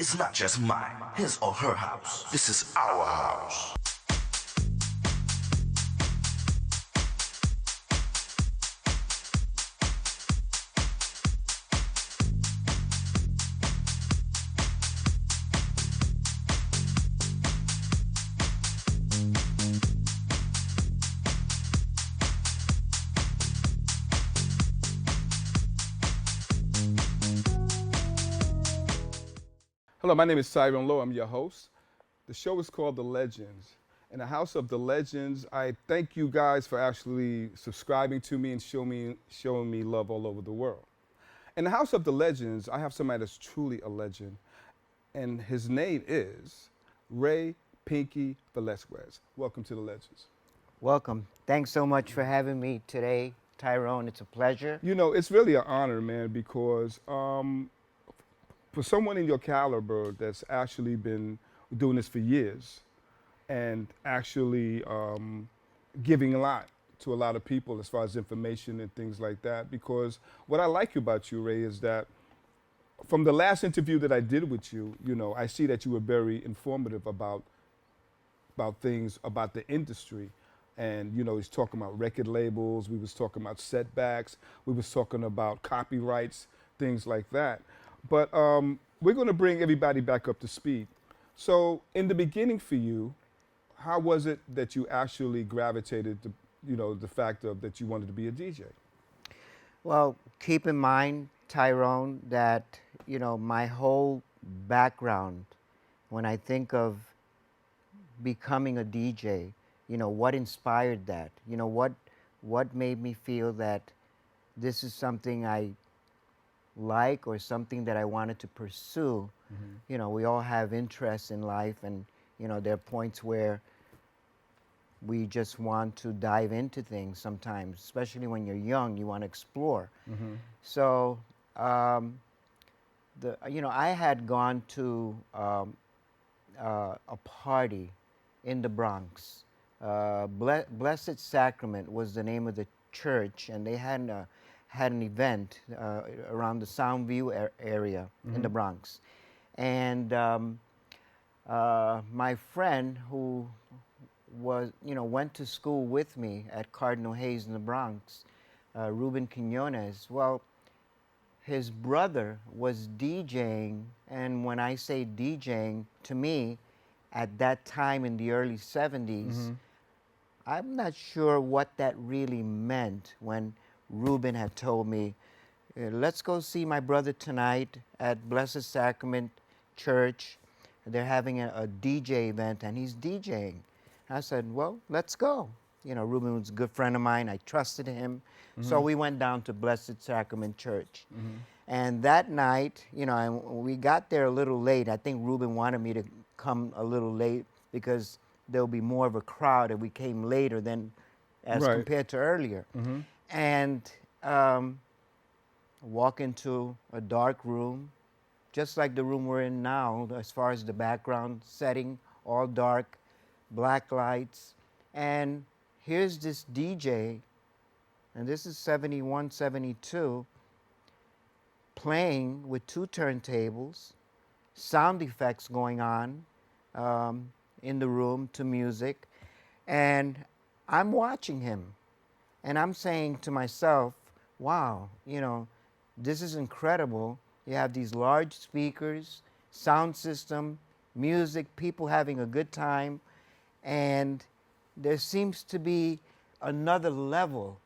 It's not just mine, his or her house. This is our house. Hello, my name is Tyrone Lowe. I'm your host. The show is called The Legends. In the House of the Legends, I thank you guys for actually subscribing to me and showing me love all over the world. In the House of the Legends, I have somebody that's truly a legend, and his name is Ray Pinky Velazquez. Welcome to The Legends. Welcome. Thanks so much for having me today, Tyrone. It's a pleasure. You know, it's really an honor, man, because for someone in your caliber that's actually been doing this for years and actually giving a lot to a lot of people as far as information and things like that. Because what I like about you, Ray, is that from the last interview that I did with you, you know, I see that you were very informative about things about the industry. And you know, he's talking about record labels, we was talking about setbacks, we was talking about copyrights, things like that. But we're going to bring everybody back up to speed. So in the beginning for you, how was it that you actually gravitated to, you know, the fact of that you wanted to be a DJ? Well, keep in mind, Tyrone, that, you know, my whole background, when I think of becoming a DJ, you know, what inspired that? You know, what made me feel that this is something I like or something that I wanted to pursue. You know, we all have interests in life, and you know, there are points where we just want to dive into things sometimes, especially when you're young, you want to explore. So you know, I had gone to a party in the Bronx. Blessed Sacrament was the name of the church, and they had an event around the Soundview area in the Bronx. And my friend who was, you know, went to school with me at Cardinal Hayes in the Bronx, Ruben Quinones, well, his brother was DJing, and when I say DJing, to me, at that time in the early 70s, I'm not sure what that really meant when Ruben had told me, let's go see my brother tonight at Blessed Sacrament Church. They're having a DJ event and he's DJing. I said, well, let's go. You know, Ruben was a good friend of mine. I trusted him. So we went down to Blessed Sacrament Church. And that night, you know, and we got there a little late. I think Ruben wanted me to come a little late because there'll be more of a crowd if we came later than as compared to earlier. And walk into a dark room, just like the room we're in now, as far as the background setting, all dark, black lights. And here's this DJ, and this is 71, 72, playing with two turntables, sound effects going on in the room to music. And I'm watching him. And I'm saying to myself, wow, you know, this is incredible. You have these large speakers, sound system, music, people having a good time, and there seems to be another level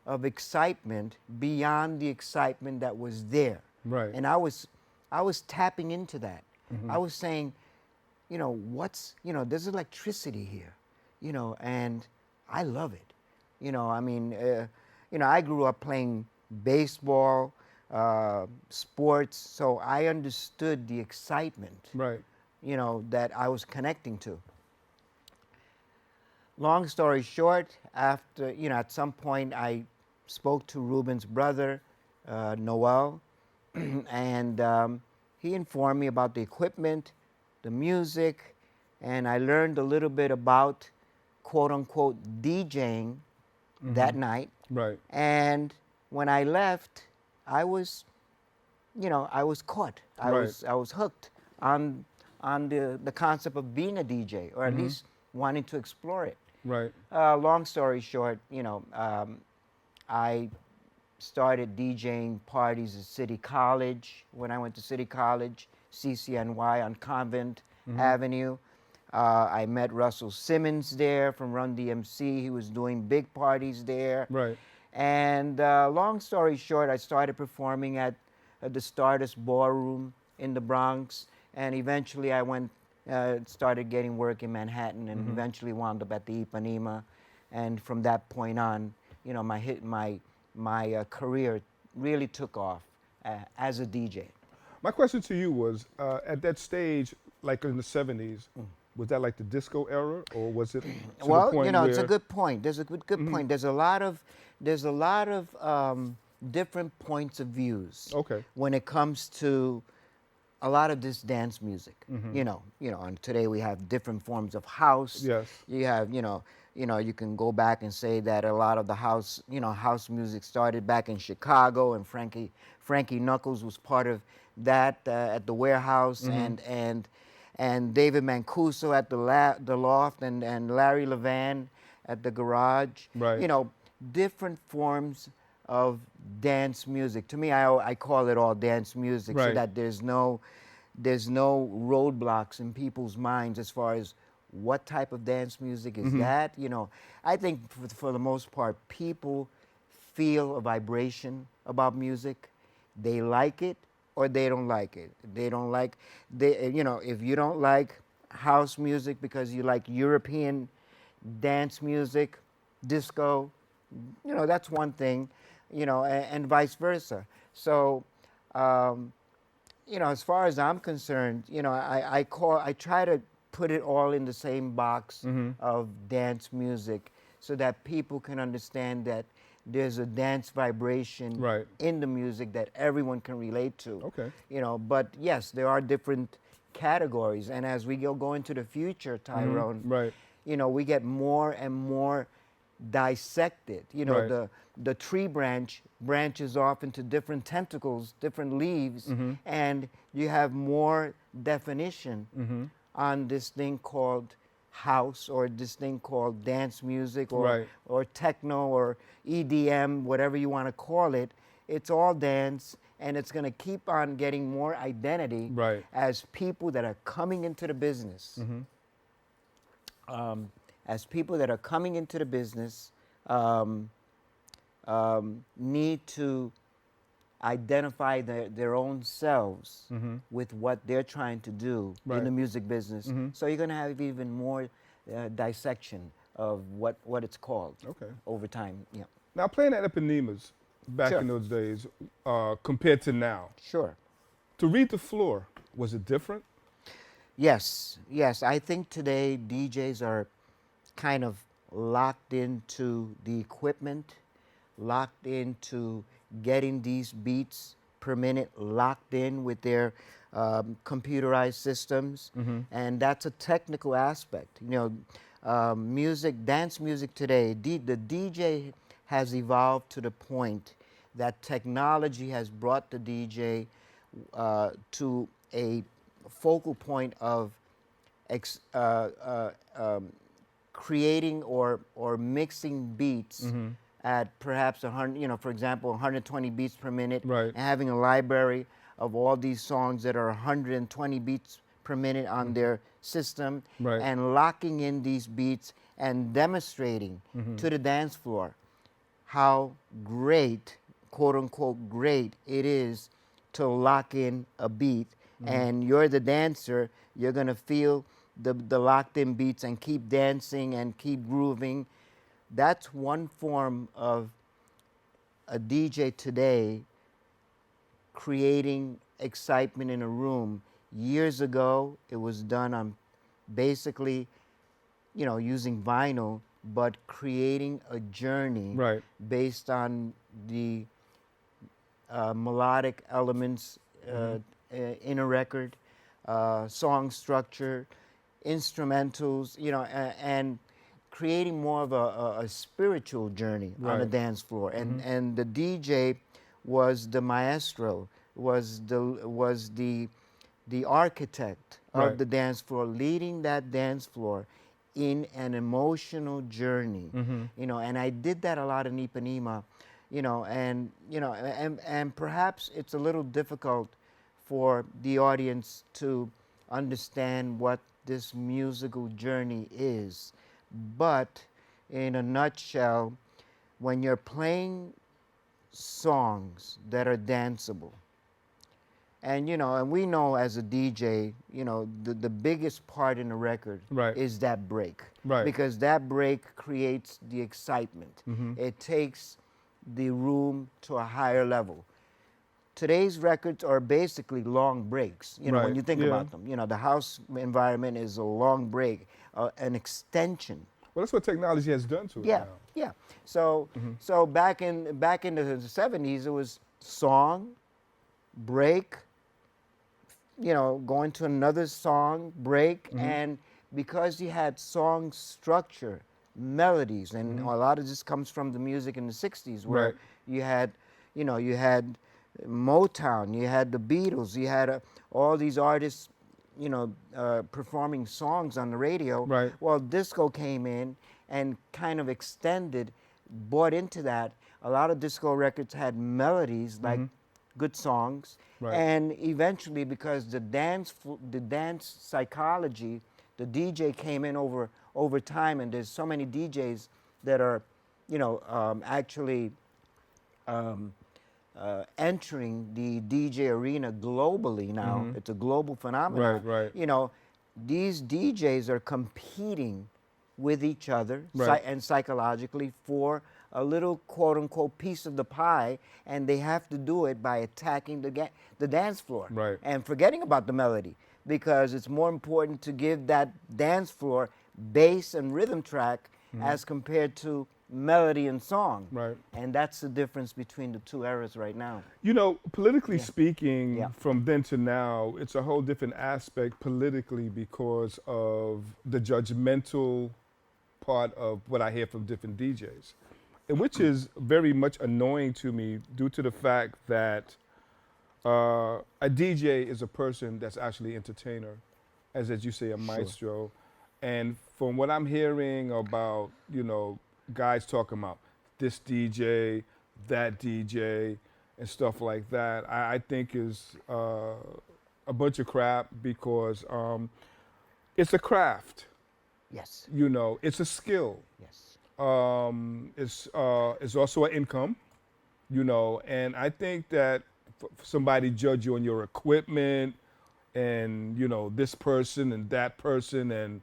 of excitement beyond the excitement that was there. And I was tapping into that. I was saying, you know, there's electricity here, you know, and I love it. You know, I mean, you know, I grew up playing baseball, sports, so I understood the excitement, you know, that I was connecting to. Long story short, after, you know, at some point I spoke to Ruben's brother, Noel, and he informed me about the equipment, the music, and I learned a little bit about quote unquote DJing that night. And when I left, I was, you know, I was caught. I was hooked on the concept of being a DJ, or at least wanting to explore it. Right. Long story short, I started DJing parties at City College when I went to City College, CCNY on Convent Avenue. I met Russell Simmons there from Run DMC. He was doing big parties there. Right. And long story short, I started performing at the Stardust Ballroom in the Bronx, and eventually I started getting work in Manhattan, and eventually wound up at the Ipanema. And from that point on, my career really took off as a DJ. My question to you was, at that stage, like in the 70s, was that like the disco era, or was it to Well, the point where... it's a good point. There's a good point. There's a lot of different points of views. Okay. When it comes to a lot of this dance music, and today we have different forms of house. Yes. You have, you can go back and say that a lot of the house music started back in Chicago, and Frankie Knuckles was part of that at the Warehouse, and David Mancuso at the Loft, and Larry Levan at the Garage. Right. Different forms of dance music. To me, I call it all dance music, so Right. that there's no roadblocks in people's minds as far as what type of dance music is that. I think for the most part, people feel a vibration about music. They like it or they don't like it. If you don't like house music because you like European dance music, disco, that's one thing, and vice versa. So, as far as I'm concerned, I try to put it all in the same box of dance music, so that people can understand that there's a dance vibration Right. in the music that everyone can relate to. Okay. But yes, there are different categories, and as we go into the future, Tyrone, Right. we get more and more dissected. Right. The tree branches off into different tentacles, different leaves, and you have more definition on this thing called house, or this thing called dance music, or Right. or techno, or EDM, whatever you want to call it. It's all dance, and it's going to keep on getting more identity Right. as people that are coming into the business. As people that are coming into the business need to identify their own selves with what they're trying to do Right. in the music business. So you're going to have even more dissection of what it's called Okay. over time. Yeah. Now, playing at Ipanemas back Sure. in those days, compared to now, Sure. to read the floor, was it different? Yes. I think today DJs are kind of locked into the equipment, locked into getting these beats per minute locked in with their computerized systems, and that's a technical aspect. Dance music today, the DJ has evolved to the point that technology has brought the DJ to a focal point of creating or mixing beats at perhaps 100, for example, 120 beats per minute, Right. and having a library of all these songs that are 120 beats per minute on their system, Right. and locking in these beats and demonstrating to the dance floor how great, quote unquote, great it is to lock in a beat. And you're the dancer, you're going to feel the locked in beats and keep dancing and keep grooving. That's one form of a DJ today creating excitement in a room. Years ago, it was done on basically, using vinyl, but creating a journey Right. based on the melodic elements in a record, song structure, instrumentals, and creating more of a spiritual journey on the Right. dance floor. And the DJ was the maestro, was the the architect Right. of the dance floor, leading that dance floor in an emotional journey. You know, and I did that a lot in Ipanema, you know, and perhaps it's a little difficult for the audience to understand what this musical journey is. But in a nutshell, when you're playing songs that are danceable, and you know, and we know as a DJ, you know, the biggest part in a record Right. is that break. Right. Because that break creates the excitement. It takes the room to a higher level. Today's records are basically long breaks, you know, when Right. you think Yeah. about them. You know, the house environment is a long break, an extension. Well, that's what technology has done to it Yeah, now. yeah. So, so back in the 70s, it was song, break, you know, going to another song, break, and because you had song structure, melodies, and a lot of this comes from the music in the 60s where Right. you had, you know, you had Motown, you had the Beatles, you had all these artists, you know, performing songs on the radio. Right. Well, disco came in and kind of extended, bought into that. A lot of disco records had melodies like good songs, Right. and eventually, because the dance psychology, the DJ came in over time, and there's so many DJs that are, you know, actually entering the DJ arena globally now. It's a global phenomenon. Right, right. You know, these DJs are competing with each other Right. and psychologically for a little quote unquote piece of the pie, and they have to do it by attacking the dance floor Right. and forgetting about the melody, because it's more important to give that dance floor bass and rhythm track as compared to melody and song. Right. And that's the difference between the two eras right now. You know, politically speaking, Yeah. from then to now, it's a whole different aspect politically because of the judgmental part of what I hear from different DJs, and which is very much annoying to me due to the fact that a DJ is a person that's actually entertainer, as you say, a maestro. And from what I'm hearing about, you know, guys talking about this DJ, that DJ, and stuff like that, I think is a bunch of crap because it's a craft. Yes. You know, it's a skill. Yes. It's also an income. You know, and I think that for somebody judge you on your equipment, and you know this person and that person, and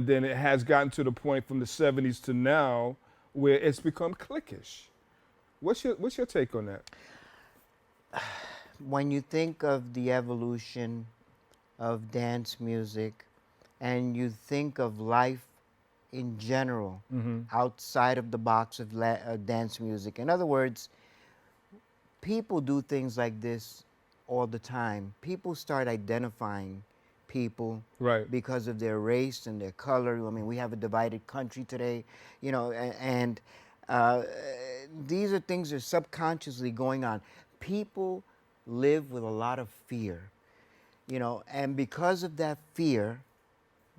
then it has gotten to the point from the 70s to now where it's become cliquish. What's your take on that? When you think of the evolution of dance music and you think of life in general outside of the box of dance music, in other words, people do things like this all the time. People start identifying people Right. because of their race and their color. I mean, we have a divided country today, you know, and these are things that are subconsciously going on. People live with a lot of fear, you know, and because of that fear,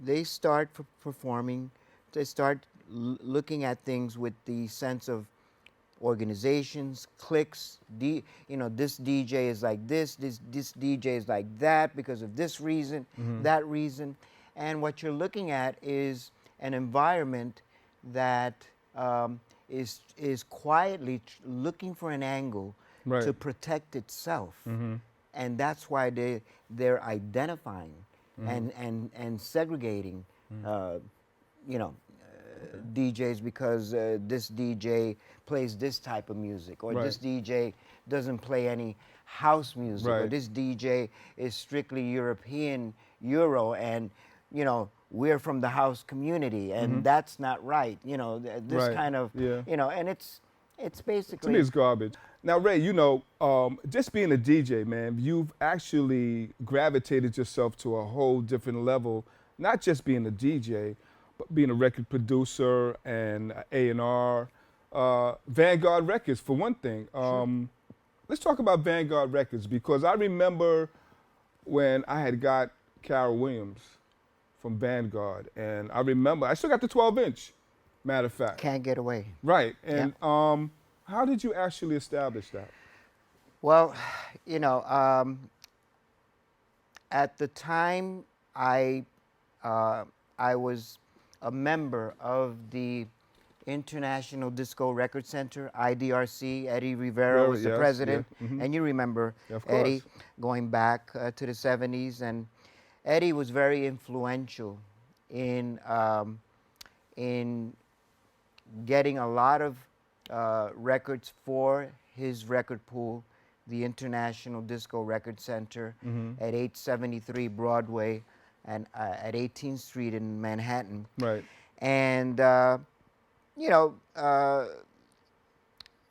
they start performing, they start looking at things with the sense of organizations, cliques, you know, this DJ is like this DJ is like that because of this reason, that reason. And what you're looking at is an environment that is quietly looking for an angle Right. to protect itself. And that's why they're identifying and segregating, you know, DJs because this DJ plays this type of music, or Right. this DJ doesn't play any house music, or Right. this DJ is strictly European Euro, and you know we're from the house community, and that's not right. You know this Right. kind of Yeah. you know, and it's To basically me, it's garbage. Now, Ray, you know, just being a DJ, man, you've actually gravitated yourself to a whole different level. Not just being a DJ, but being a record producer and A&R. Vanguard Records, for one thing. Let's talk about Vanguard Records, because I remember when I had got Carol Williams from Vanguard, and I remember I still got the 12-inch. Matter of fact, Can't get away. right? Yeah. And how did you actually establish that? Well, you know, at the time, I uh, I was a member of the International Disco Record Center, IDRC. Eddie Rivera was the Yes, president, yeah, mhm. and you remember Yeah, of Eddie course. going back to the 70s. And Eddie was very influential in getting a lot of records for his record pool, the International Disco Record Center at 873 Broadway and at 18th Street in Manhattan. Right. And, you know,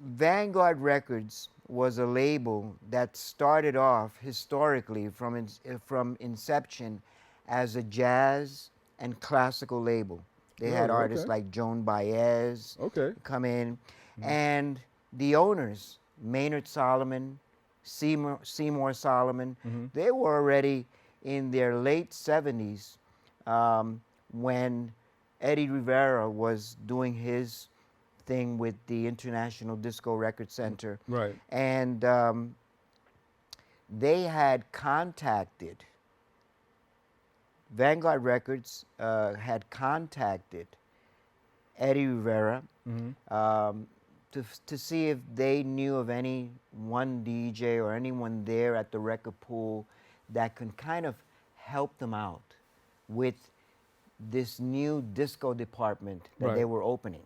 Vanguard Records was a label that started off historically from inception as a jazz and classical label. They had Really? artists Okay. like Joan Baez Okay. come in, and the owners, Maynard Solomon, Seymour Solomon, they were already in their late 70s when Eddie Rivera was doing his thing with the International Disco Record Center. Right. And they had contacted, Vanguard Records had contacted Eddie Rivera to see if they knew of any one DJ or anyone there at the record pool that could kind of help them out with this new disco department that they Right. were opening.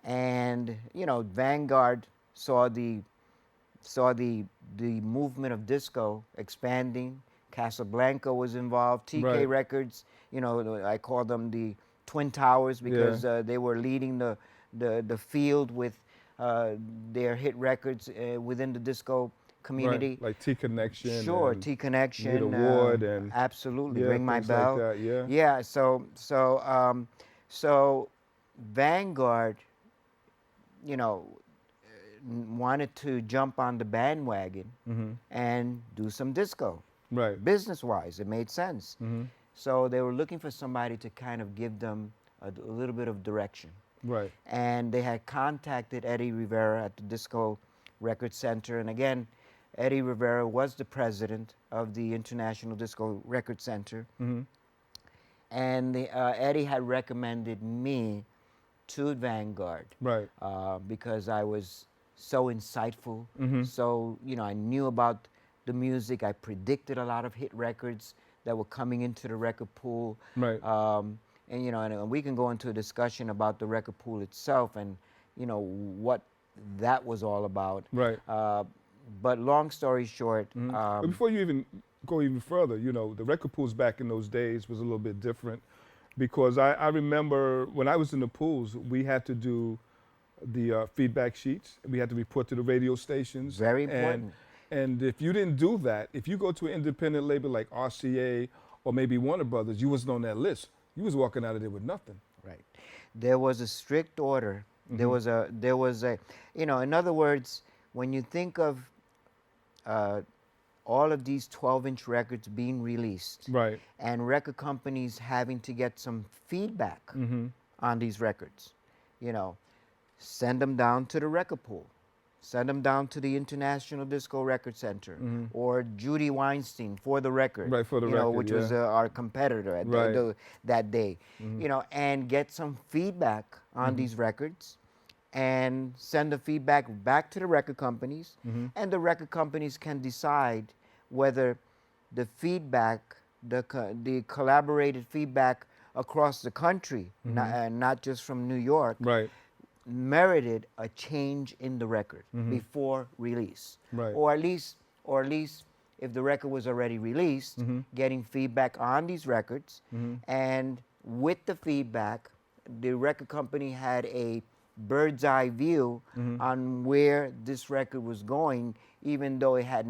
And you know, Vanguard saw the movement of disco expanding. Casablanca was involved. TK Right. Records, you know, I call them the Twin Towers because Yeah. they were leading the field with their hit records within the disco community. Right. Like T Connection. Sure, and T Connection. Need a Ward and absolutely, yeah, Ring My things Bell. like that. Yeah. Yeah. So Vanguard, you know, wanted to jump on the bandwagon and do some disco. Right. Business-wise, it made sense. So they were looking for somebody to kind of give them a little bit of direction. Right. And they had contacted Eddie Rivera at the Disco Record Center. And again, Eddie Rivera was the president of the International Disco Record Center. And Eddie had recommended me to Vanguard Right. because I was so insightful. So, you know, I knew about the music. I predicted a lot of hit records that were coming into the record pool. Right. And you know, and we can go into a discussion about the record pool itself and you know what that was all about. Right. But long story short, But before you even go even further, you know, the record pools back in those days was a little bit different because I remember when I was in the pools, we had to do the feedback sheets. We had to report to the radio stations. Very important. And if you didn't do that, if you go to an independent label like RCA or maybe Warner Brothers, you wasn't on that list. You was walking out of there with nothing. right, there was a strict order. There was a you know, in other words, when you think of all of these 12-inch records being released, Right. and record companies having to get some feedback on these records, you know, send them down to the record pool, send them down to the International Disco Record Center, or Judy Weinstein for the record, Right, for the you know, record, which was yeah. our competitor at Right. that day, you know, and get some feedback on these records, and send the feedback back to the record companies, and the record companies can decide whether the feedback, the collaborated feedback across the country, not just from New York, Right. merited a change in the record before release, Right. or at least if the record was already released, getting feedback on these records, and with the feedback, the record company had a bird's eye view on where this record was going, even though it had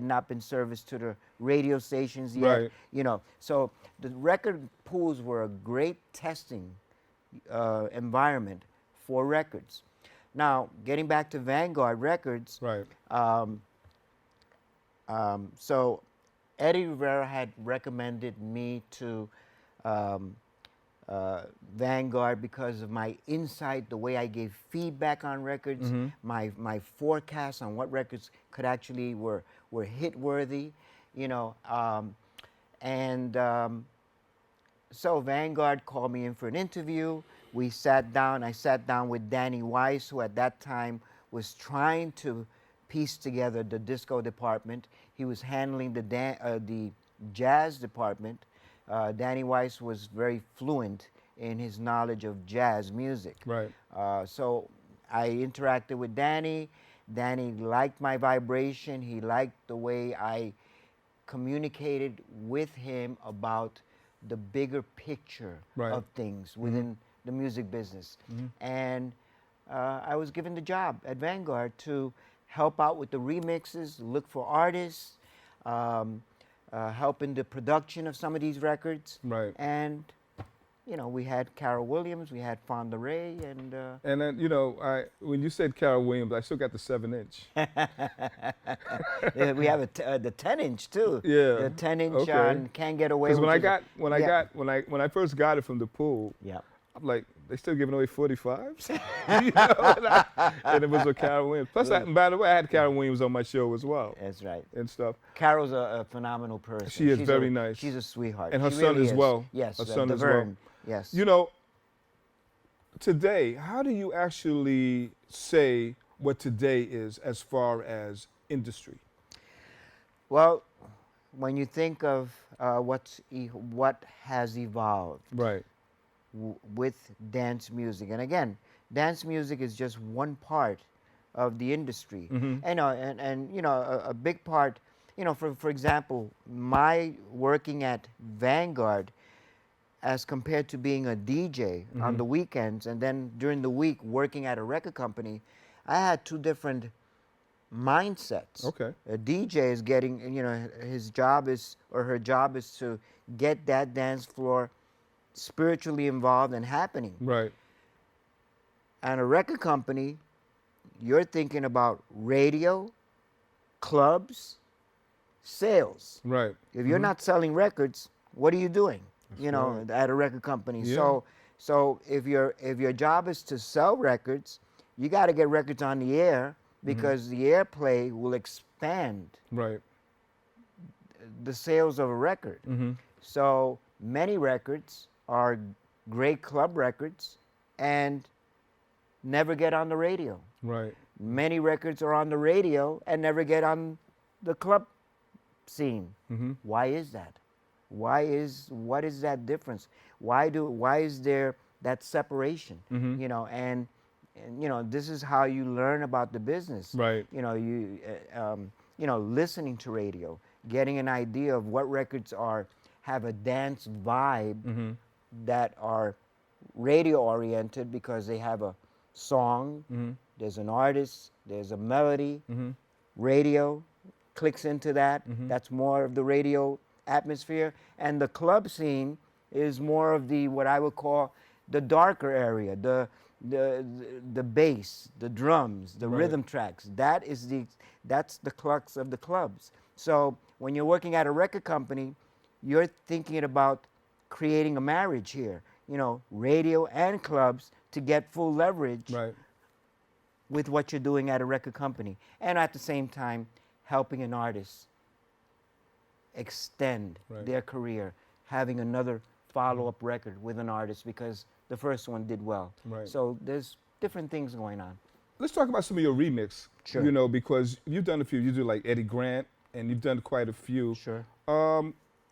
not been serviced to the radio stations yet. Right. You know, so the record pools were a great testing environment for records. Now, getting back to Vanguard Records, Right. so Eddie Rivera had recommended me to um, Vanguard because of my insight, the way I gave feedback on records, my forecast on what records could actually were hit worthy, you know, and so Vanguard called me in for an interview. We sat down. I sat down with Danny Weiss, who at that time was trying to piece together the disco department. He was handling the jazz department. Danny Weiss was very fluent in his knowledge of jazz music. Right. So I interacted with Danny. Danny liked my vibration. He liked the way I communicated with him about the bigger picture Right. of things within the music business. And I was given the job at Vanguard to help out with the remixes, look for artists, help in the production of some of these records. Right. And, you know, we had Carol Williams, we had Fonda Ray, and And then, you know, when you said Carol Williams, I still got the 7-inch. we have the 10-inch too. Yeah. The 10-inch Okay. on Can't Get Away. Because which when I first got it from the pool, yeah. I'm like, they still giving away 45s? You know, and it was a Carol Williams. Plus, and by the way, I had Carol Williams on my show as well That's right. and stuff. Carol's a phenomenal person. She is She's very nice. She's a sweetheart. And her She son really as is. well. Yes, Her son as Deverne. well. Yes. You know, today, how do you actually say what today is as far as industry? Well, when you think of what has evolved Right. with dance music, and again, dance music is just one part of the industry. And you know, a big part. You know, for example, my working at Vanguard, as compared to being a DJ on the weekends, and then during the week working at a record company, I had two different mindsets. Okay. A DJ is getting, you know, his job is, or her job is to get that dance floor spiritually involved and happening. Right. And a record company, you're thinking about radio, clubs, sales. Right. If you're not selling records, what are you doing? You know, right. at a record company. Yeah. So if your job is to sell records, you got to get records on the air because the airplay will expand Right. the sales of a record. So many records are great club records and never get on the radio. Right. Many records are on the radio and never get on the club scene. Why is that? What is that difference? Why is there that separation? You know, and you know, this is how you learn about the business. Right. You know, you know, listening to radio, getting an idea of what records have a dance vibe that are radio oriented because they have a song, there's an artist, there's a melody, radio clicks into that. That's more of the radio atmosphere, and the club scene is more of the what I would call the darker area, the bass, the drums, the rhythm tracks. That's the crux of the clubs. So when you're working at a record company, you're thinking about creating a marriage here. You know, radio and clubs to get full leverage Right. with what you're doing at a record company, and at the same time helping an artist extend their career, having another follow-up record with an artist because the first one did well. Right. So there's different things going on. Let's talk about some of your remix. Sure. You know, because you've done a few. You do like Eddie Grant, and you've done quite a few. Sure.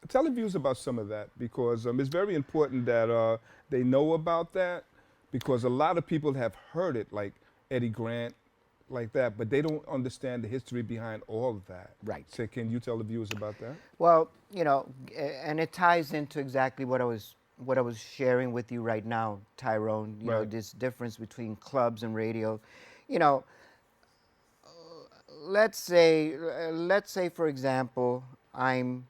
Tell the viewers about some of that because it's very important that they know about that because a lot of people have heard it, like Eddie Grant, like that, but they don't understand the history behind all of that. Right. So can you tell the viewers about that? Well, you know, and it ties into exactly what I was sharing with you right now, Tyrone. You know, this difference between clubs and radio. You know, let's say for example, I'm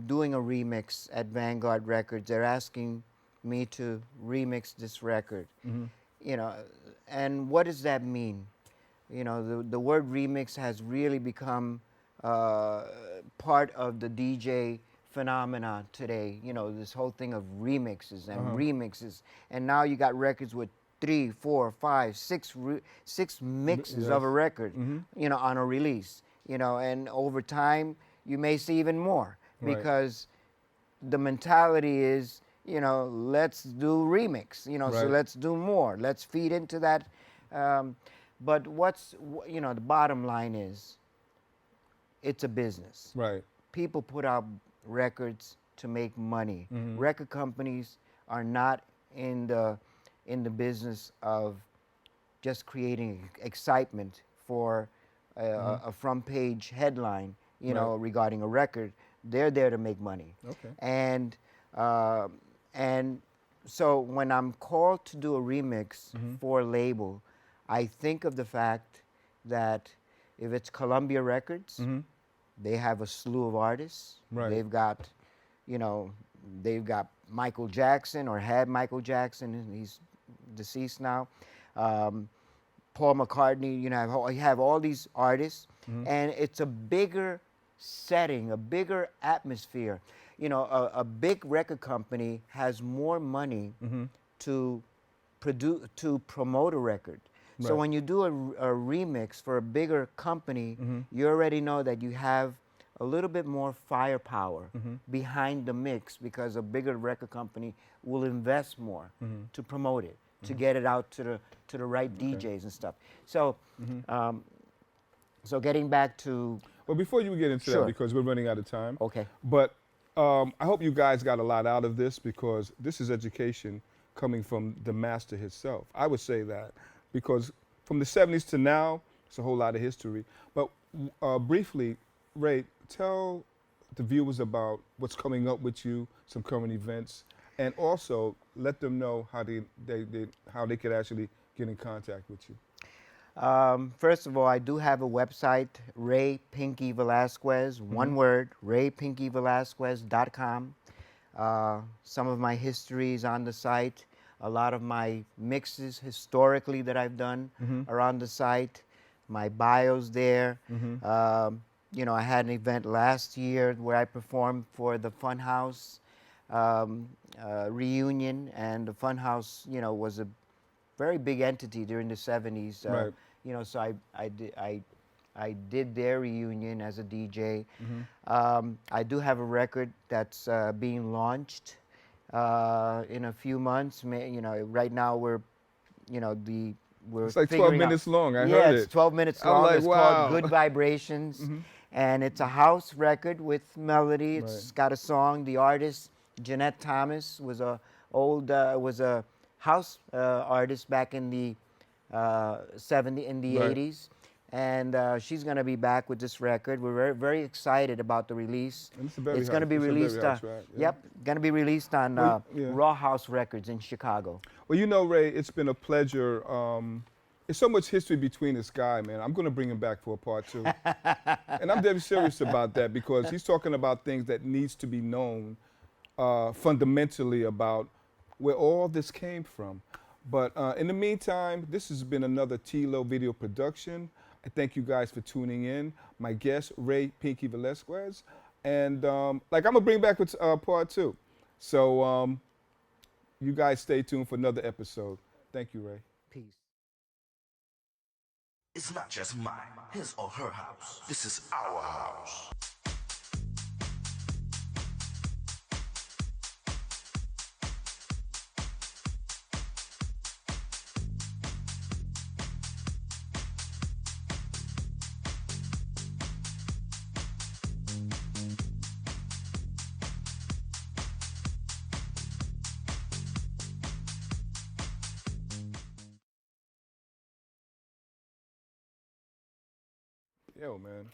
doing a remix at Vanguard Records. They're asking me to remix this record. You know, and what does that mean? You know, the word remix has really become part of the DJ phenomena today. You know, this whole thing of remixes and remixes, and now you got records with 3, 4, 5, 6, 6 mixes of a Yes. record. You know, on a release. You know, and over time you may see even more Right. because the mentality is, you know, let's do remix. You know, so Right. let's do more. Let's feed into that. But you know, the bottom line is, it's a business. Right. People put out records to make money. Record companies are not in the business of just creating excitement for a front page headline, you know, regarding a record. They're there to make money. Okay. And so when I'm called to do a remix for a label, I think of the fact that if it's Columbia Records, they have a slew of artists. Right. They've got, you know, they've got Michael Jackson, or had Michael Jackson, and he's deceased now. Paul McCartney, you know, you have all these artists, and it's a bigger setting, a bigger atmosphere. You know, a big record company has more money to promote a record. So Right. when you do a remix for a bigger company, you already know that you have a little bit more firepower behind the mix, because a bigger record company will invest more to promote it, to get it out to the right DJs and stuff. So, so getting back to, Well, before you get into Sure. that, because we're running out of time. Okay. But I hope you guys got a lot out of this, because this is education coming from the master himself. I would say that, because from the 70s to now, it's a whole lot of history. But briefly, Ray, tell the viewers about what's coming up with you, some current events, and also let them know how they could actually get in contact with you. First of all, I do have a website, Ray Pinky Velazquez, one word, raypinkyvelasquez.com. Some of my history is on the site. A lot of my mixes historically that I've done are on the site. My bio's there. You know, I had an event last year where I performed for the Funhouse reunion, and the Funhouse, you know, was a very big entity during the 70s. Right. You know, so I did their reunion as a DJ. I do have a record that's being launched in a few months. You know, right now we're It's like 12 figuring out- minutes long. I yeah, heard it's it. 12 minutes I'm long. like, It's wow. called Good Vibrations, and it's a house record with melody. It's got a song. The artist Jeanette Thomas was a house artist back in the 80s, and she's going to be back with this record. We're very, very excited about the release. And it's going to be released. hot track, yeah. Yep, going to be released on Well, yeah. Raw House Records in Chicago. Well, you know, Ray, it's been a pleasure. There's so much history between this guy, man. I'm going to bring him back for a part 2. And I'm very serious about that, because he's talking about things that needs to be known fundamentally about where all this came from. But in the meantime, this has been another T-Lo video production. I thank you guys for tuning in. My guest, Ray Pinky Velazquez. And like, I'm going to bring back with part 2. So you guys stay tuned for another episode. Thank you, Ray. Peace. It's not just mine, his or her house. This is our house. Yo, man.